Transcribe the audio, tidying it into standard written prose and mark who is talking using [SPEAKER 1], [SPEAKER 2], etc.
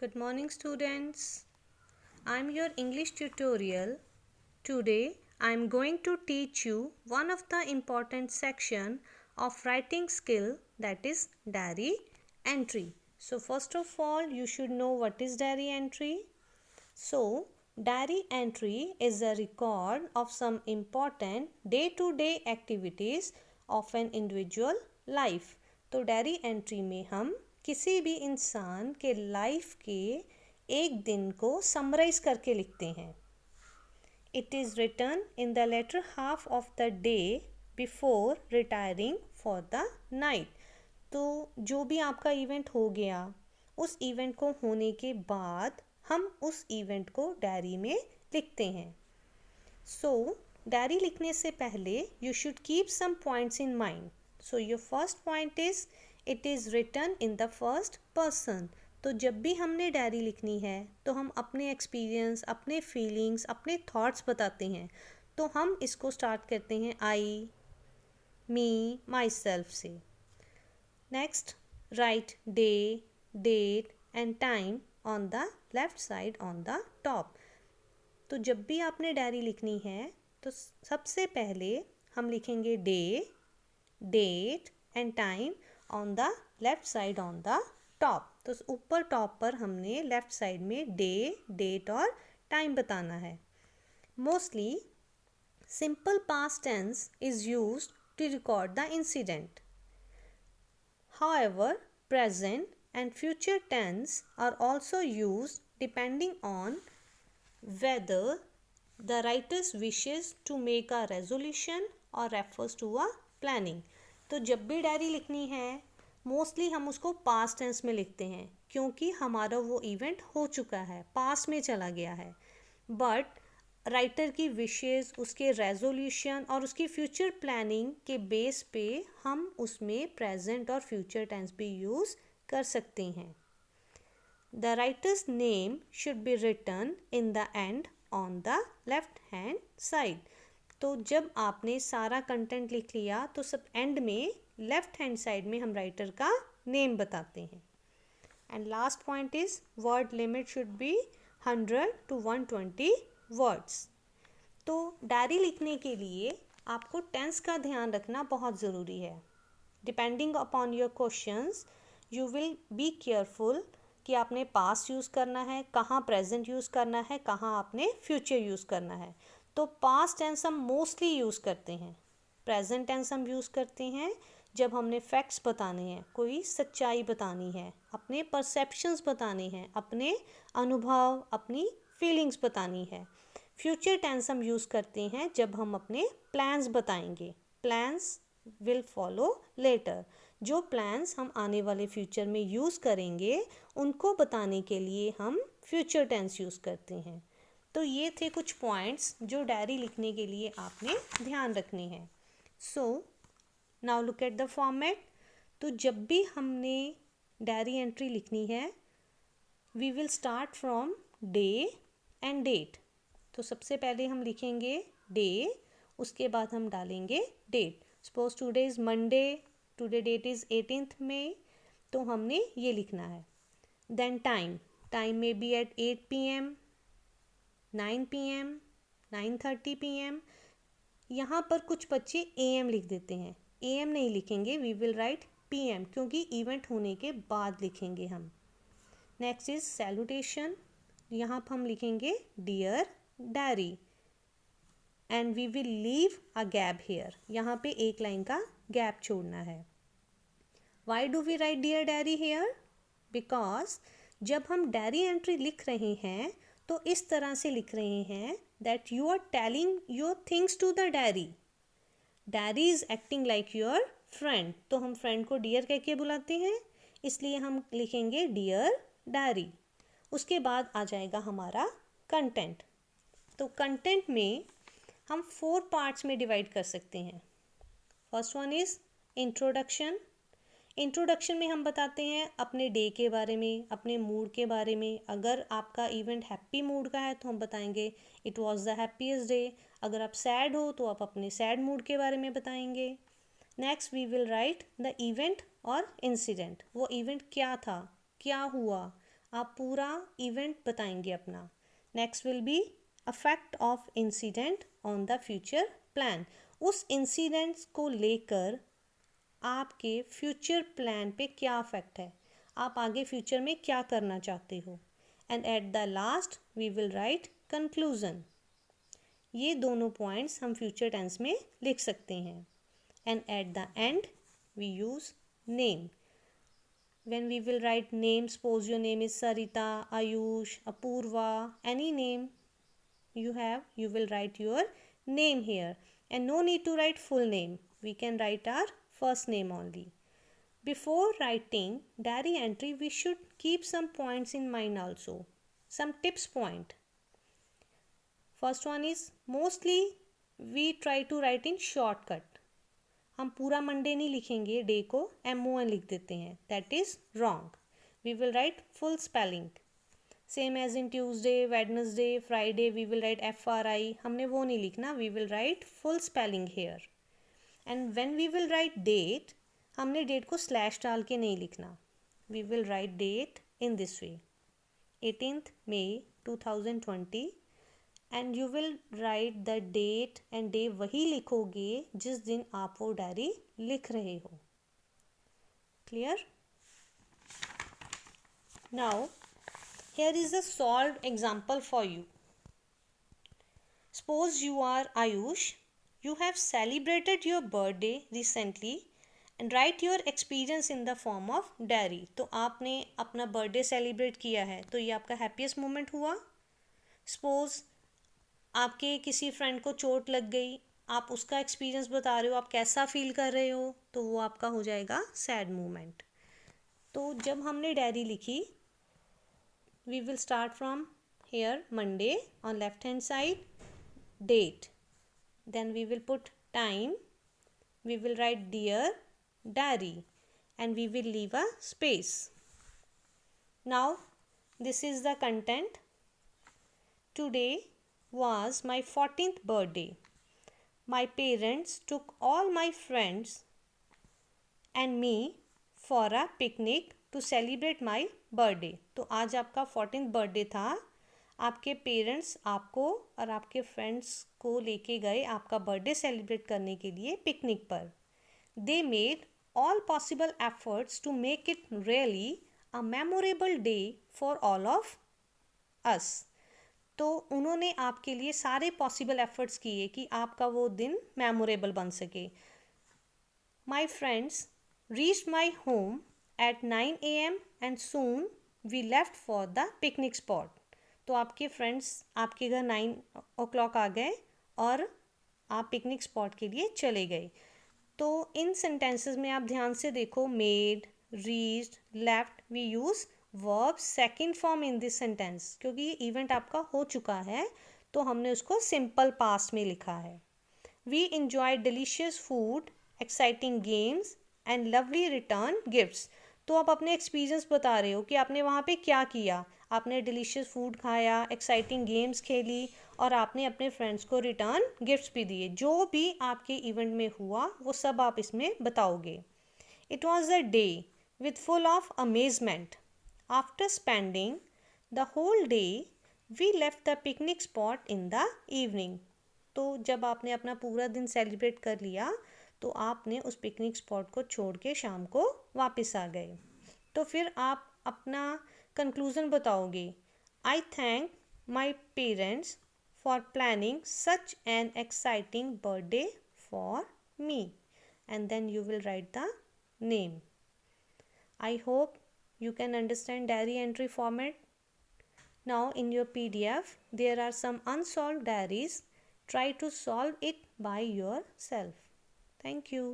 [SPEAKER 1] Good morning, students. I'm your English tutorial. Today I'm going to teach you one of the important section of writing skill, that is diary entry. So first of all, you should know what is diary entry. So diary entry is a record of some important day-to-day activities of an individual life. तो diary entry में हम किसी भी इंसान के life के एक दिन को समराइज करके लिखते हैं. It is written in the latter half of the day before retiring for the night. तो जो भी आपका इवेंट हो गया, उस इवेंट को होने के बाद हम उस इवेंट को डायरी में लिखते हैं. सो डायरी लिखने से पहले you should keep some points in mind. So your first point is it is written in the first person. तो जब भी हमने डायरी लिखनी है तो हम अपने एक्सपीरियंस, अपने फीलिंग्स, अपने थॉट्स बताते हैं. तो हम इसको स्टार्ट करते हैं आई, मी, माई सेल्फ से. Next, right day, date and time on the left side on the top. तो जब भी आपने डायरी लिखनी है तो सबसे पहले हम लिखेंगे day, date and time on the left side on the top. तो ऊपर टॉप पर हमने लेफ्ट साइड में डे, डेट और टाइम बताना है. Mostly simple past tense is used to record the incident. However, present and future tense are also used depending on whether the writer wishes to make a resolution or refers to a planning. तो जब भी diary लिखनी है mostly हम उसको past tense में लिखते हैं क्योंकि हमारा वो इवेंट हो चुका है, पास्ट में चला गया है. बट राइटर की विशेज़, उसके रेजोल्यूशन और उसकी फ्यूचर प्लानिंग के बेस पे हम उसमें प्रेजेंट और फ्यूचर टेंस भी यूज़ कर सकते हैं. The writer's name should be written in the end on the left hand side. तो जब आपने सारा कंटेंट लिख लिया तो सब एंड में लेफ्ट हैंड साइड में हम राइटर का नेम बताते हैं. And last point is word limit should be 100 to 120 words. तो डायरी लिखने के लिए आपको टेंस का ध्यान रखना बहुत ज़रूरी है. Depending upon your questions you will be careful कि आपने पास्ट यूज़ करना है, कहाँ प्रेजेंट यूज़ करना है, कहाँ आपने फ्यूचर यूज़ करना है. तो पास्ट टेंस हम मोस्टली यूज़ करते हैं. प्रेजेंट टेंस हम यूज़ करते हैं जब हमने फैक्ट्स बताने हैं, कोई सच्चाई बतानी है, अपने परसेप्शंस बताने हैं, अपने अनुभव, अपनी फीलिंग्स बतानी है. फ्यूचर टेंस हम यूज़ करते हैं जब हम अपने प्लान्स बताएंगे. Plans will follow later. जो प्लान्स हम आने वाले फ्यूचर में यूज़ करेंगे उनको बताने के लिए हम फ्यूचर टेंस यूज़ करते हैं. तो ये थे कुछ पॉइंट्स जो डायरी लिखने के लिए आपने ध्यान रखने हैं. So now look at the format. तो जब भी हमने डायरी एंट्री लिखनी है we will start from day and date. तो सबसे पहले हम लिखेंगे डे, उसके बाद हम डालेंगे date. Suppose today is Monday, today date is 18th May. तो हमने ये लिखना है. देन टाइम, टाइम में be at 8 PM, 9 PM, 9:30 PM. यहाँ पर कुछ बच्चे AM लिख देते हैं. AM नहीं लिखेंगे, वी विल राइट PM क्योंकि इवेंट होने के बाद लिखेंगे हम. Next is salutation. यहाँ पर हम लिखेंगे dear diary and we will leave a gap here. यहाँ पे एक लाइन का गैप छोड़ना है. Why do we write dear diary here? Because जब हम डायरी एंट्री लिख रहे हैं तो इस तरह से लिख रहे हैं that you are telling your things to the diary. Diary is acting like your friend. तो हम फ्रेंड को डियर कह के बुलाते हैं, इसलिए हम लिखेंगे डियर डायरी. उसके बाद आ जाएगा हमारा कंटेंट. तो कंटेंट में हम 4 पार्ट्स में डिवाइड कर सकते हैं. First one is introduction. Introduction में हम बताते हैं अपने डे के बारे में, अपने मूड के बारे में. अगर आपका इवेंट हैप्पी मूड का है तो हम बताएंगे it was the happiest day. अगर आप सैड हो तो आप अपने सैड मूड के बारे में बताएंगे. Next we will write the event और इंसिडेंट. वो इवेंट क्या था, क्या हुआ, आप पूरा इवेंट बताएंगे अपना. Next will be affect of incident on the future plan. उस इंसिडेंट्स को लेकर आपके फ्यूचर प्लान पे क्या अफेक्ट है, आप आगे फ्यूचर में क्या करना चाहते हो. And at the last we will write conclusion. ये दोनों पॉइंट्स हम फ्यूचर टेंस में लिख सकते हैं. And at the end we use name. When we will write name, suppose your name is Sarita, Ayush, Apurva, any name you have, you will write your name here. And no need to write full name. We can write our first name only. Before writing diary entry, we should keep some points in mind also. Some tips point. First one is mostly we try to write in shortcut. हम पूरा Monday नहीं लिखेंगे, day को MON लिख देते हैं. That is wrong. We will write full spelling. Same as in Tuesday, Wednesday, Friday we will write FRI. हमने वो नहीं लिखना. We will write full spelling here. And when we will write date, हमने date को slash डाल के नहीं लिखना. We will write date in this way, 18th May 2020. And you will write the date and day वही लिखोगे जिस दिन आप वो डायरी लिख रहे हो. Clear? Now here is a solved example for you. Suppose you are Ayush. You have celebrated your birthday recently and write your experience in the form of diary. तो आपने अपना बर्थडे सेलिब्रेट किया है, तो ये आपका हैप्पीएस्ट मोमेंट हुआ. Suppose आपके किसी फ्रेंड को चोट लग गई, आप उसका एक्सपीरियंस बता रहे हो, आप कैसा फील कर रहे हो, तो वो आपका हो जाएगा सैड मोमेंट. तो जब हमने डायरी लिखी, we will start from here Monday, on left hand side date, then we will put time, we will write dear diary and we will leave a space. Now this is the content. Today was my 14th birthday. My parents took all my friends and me for a picnic to celebrate my birthday. तो आज आपका 14th birthday था. आपके parents आपको और आपके friends को लेके गए आपका बर्थडे सेलिब्रेट करने के लिए पिकनिक पर. They made all possible efforts to make it really a memorable day for all of us. तो उन्होंने आपके लिए सारे पॉसिबल एफर्ट्स किए कि आपका वो दिन मेमोरेबल बन सके. My friends reached my home at 9 AM and soon we left for the picnic spot. तो आपके फ्रेंड्स आपके घर 9 o'clock आ गए और आप पिकनिक स्पॉट के लिए चले गए. तो इन सेंटेंसेस में आप ध्यान से देखो, made, reached, left, we use verb second form in this sentence, क्योंकि ये इवेंट आपका हो चुका है तो हमने उसको सिंपल पास्ट में लिखा है. We enjoy delicious food, exciting games and lovely return gifts. तो आप अपने एक्सपीरियंस बता रहे हो कि आपने वहाँ पे क्या किया. आपने डिलीशियस फूड खाया, एक्साइटिंग गेम्स खेली और आपने अपने फ्रेंड्स को रिटर्न गिफ्ट्स भी दिए. जो भी आपके इवेंट में हुआ वो सब आप इसमें बताओगे. It was a day with full of amazement. After spending the whole day, we left the picnic spot in the evening. तो जब आपने अपना पूरा दिन सेलिब्रेट कर लिया तो आपने उस पिकनिक स्पॉट को छोड़ के शाम को वापस आ गए. तो फिर आप अपना कंक्लूज़न बताओगे. I thank my parents for planning such an exciting birthday for me and then you will write the name. I hope you can understand diary entry format. Now in your PDF there are some unsolved diaries. Try to solve it by yourself. Thank you.